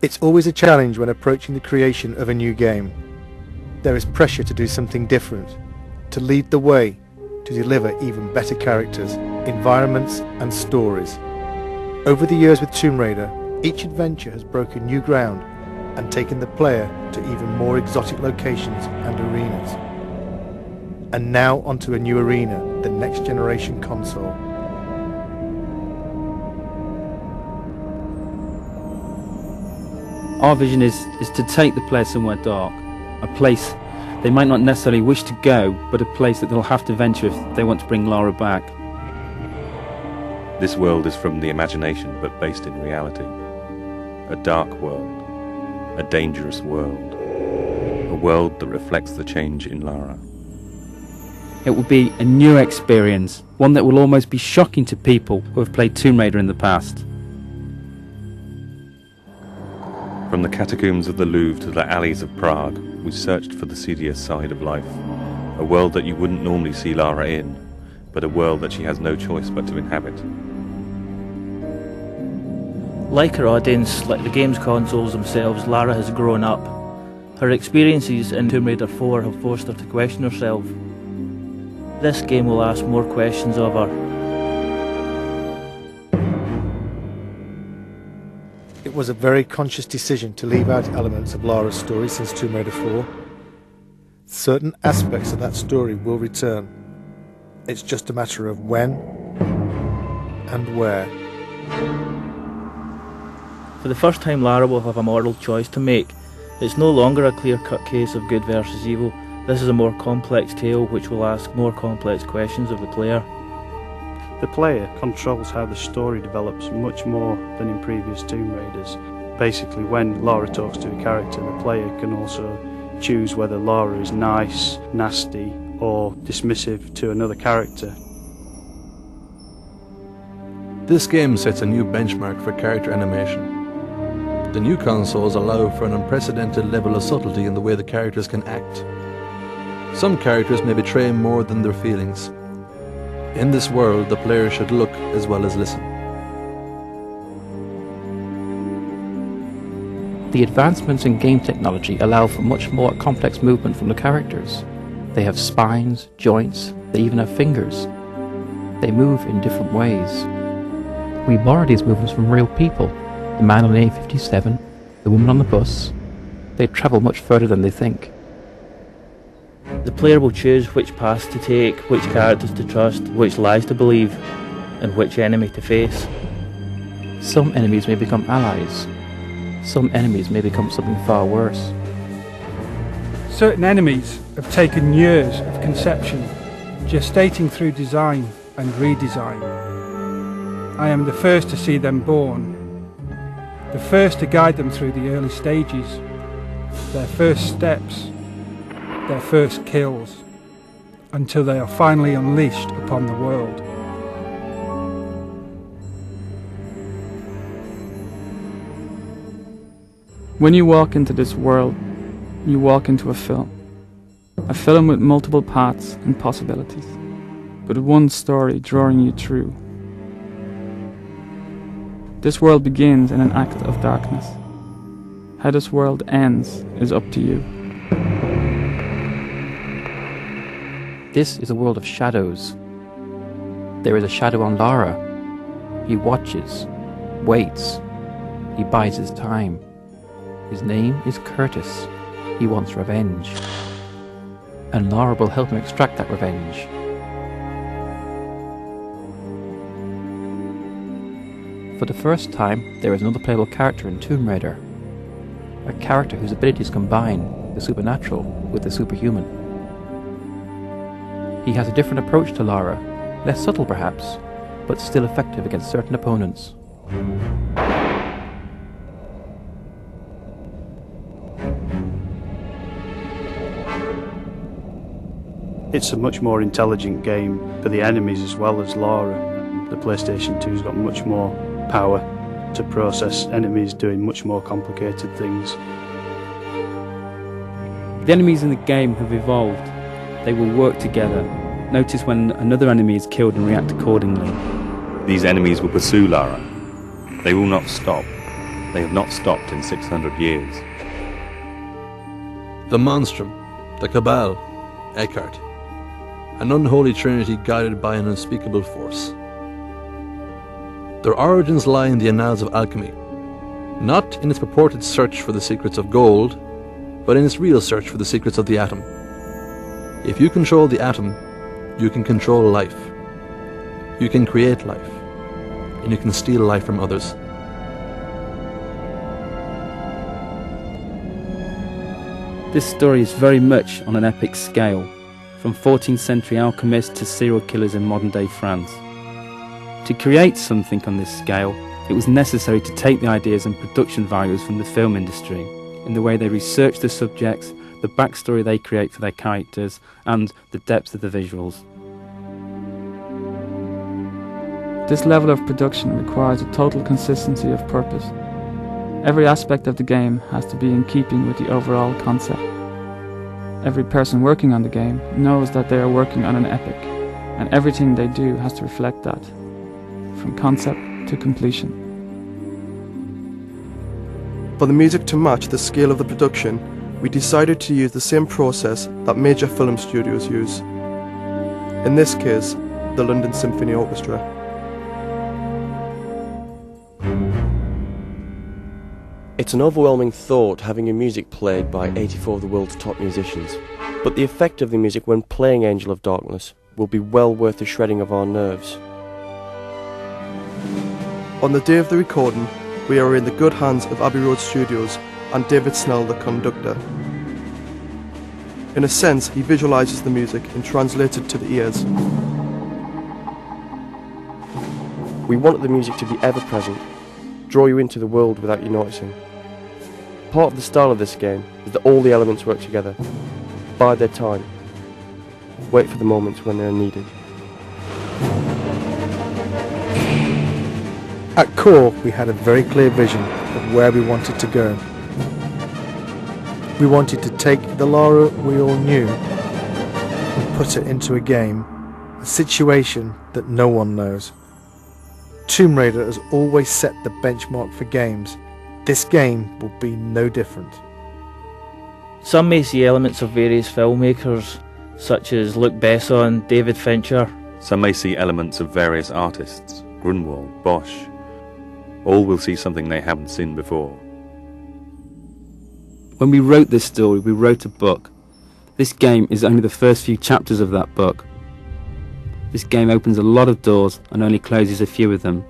It's always a challenge when approaching the creation of a new game. There is pressure to do something different, to lead the way, to deliver even better characters, environments and stories. Over the years with Tomb Raider, each adventure has broken new ground and taken the player to even more exotic locations and arenas. And now onto a new arena, the next generation console. Our vision is to take the player somewhere dark, a place they might not necessarily wish to go, but a place that they'll have to venture if they want to bring Lara back. This world is from the imagination but based in reality. A dark world, a dangerous world, a world that reflects the change in Lara. It will be a new experience, one that will almost be shocking to people who have played Tomb Raider in the past. From the catacombs of the Louvre to the alleys of Prague, we searched for the seedier side of life. A world that you wouldn't normally see Lara in, but a world that she has no choice but to inhabit. Like her audience, like the game's consoles themselves, Lara has grown up. Her experiences in Tomb Raider 4 have forced her to question herself. This game will ask more questions of her. It was a very conscious decision to leave out elements of Lara's story since Tomb Raider 4. Certain aspects of that story will return. It's just a matter of when and where. For the first time, Lara will have a moral choice to make. It's no longer a clear-cut case of good versus evil. This is a more complex tale which will ask more complex questions of the player. The player controls how the story develops much more than in previous Tomb Raiders. Basically, when Lara talks to a character, the player can also choose whether Lara is nice, nasty, or dismissive to another character. This game sets a new benchmark for character animation. The new consoles allow for an unprecedented level of subtlety in the way the characters can act. Some characters may betray more than their feelings. In this world, the player should look as well as listen. The advancements in game technology allow for much more complex movement from the characters. They have spines, joints, they even have fingers. They move in different ways. We borrow these movements from real people. The man on the A57, the woman on the bus. They travel much further than they think. The player will choose which paths to take, which characters to trust, which lies to believe, and which enemy to face. Some enemies may become allies. Some enemies may become something far worse. Certain enemies have taken years of conception, gestating through design and redesign. I am the first to see them born, the first to guide them through the early stages, their first steps, their first kills, until they are finally unleashed upon the world. When you walk into this world, you walk into a film with multiple paths and possibilities, but one story drawing you through. This world begins in an act of darkness. How this world ends is up to you. This is a world of shadows. There is a shadow on Lara. He watches, waits, he bides his time. His name is Curtis. He wants revenge. And Lara will help him extract that revenge. For the first time, there is another playable character in Tomb Raider. A character whose abilities combine the supernatural with the superhuman. He has a different approach to Lara, less subtle perhaps, but still effective against certain opponents. It's a much more intelligent game for the enemies as well as Lara. The PlayStation 2's got much more power to process enemies doing much more complicated things. The enemies in the game have evolved. They will work together. Notice when another enemy is killed and react accordingly. These enemies will pursue Lara. They will not stop. They have not stopped in 600 years. The Monstrum, the Cabal, Eckhart. An unholy trinity guided by an unspeakable force. Their origins lie in the annals of alchemy, not in its purported search for the secrets of gold, but in its real search for the secrets of the atom. If you control the atom, you can control life. You can create life, and you can steal life from others. This story is very much on an epic scale, from 14th century alchemists to serial killers in modern day France. To create something on this scale, it was necessary to take the ideas and production values from the film industry, in the way they research the subjects, the backstory they create for their characters, and the depth of the visuals. This level of production requires a total consistency of purpose. Every aspect of the game has to be in keeping with the overall concept. Every person working on the game knows that they are working on an epic, and everything they do has to reflect that, from concept to completion. For the music to match the scale of the production, we decided to use the same process that major film studios use. In this case, the London Symphony Orchestra. It's an overwhelming thought having your music played by 84 of the world's top musicians, but the effect of the music when playing Angel of Darkness will be well worth the shredding of our nerves. On the day of the recording, we are in the good hands of Abbey Road Studios and David Snell, the conductor. In a sense, he visualises the music and translates it to the ears. We wanted the music to be ever present, draw you into the world without you noticing. Part of the style of this game is that all the elements work together. Bide their time. Wait for the moments when they are needed. At core, we had a very clear vision of where we wanted to go. We wanted to take the Lara we all knew and put it into a game, a situation that no one knows. Tomb Raider has always set the benchmark for games. This game will be no different. Some may see elements of various filmmakers, such as Luc Besson, David Fincher. Some may see elements of various artists, Grunwald, Bosch. All will see something they haven't seen before. When we wrote this story, we wrote a book. This game is only the first few chapters of that book. This game opens a lot of doors and only closes a few of them.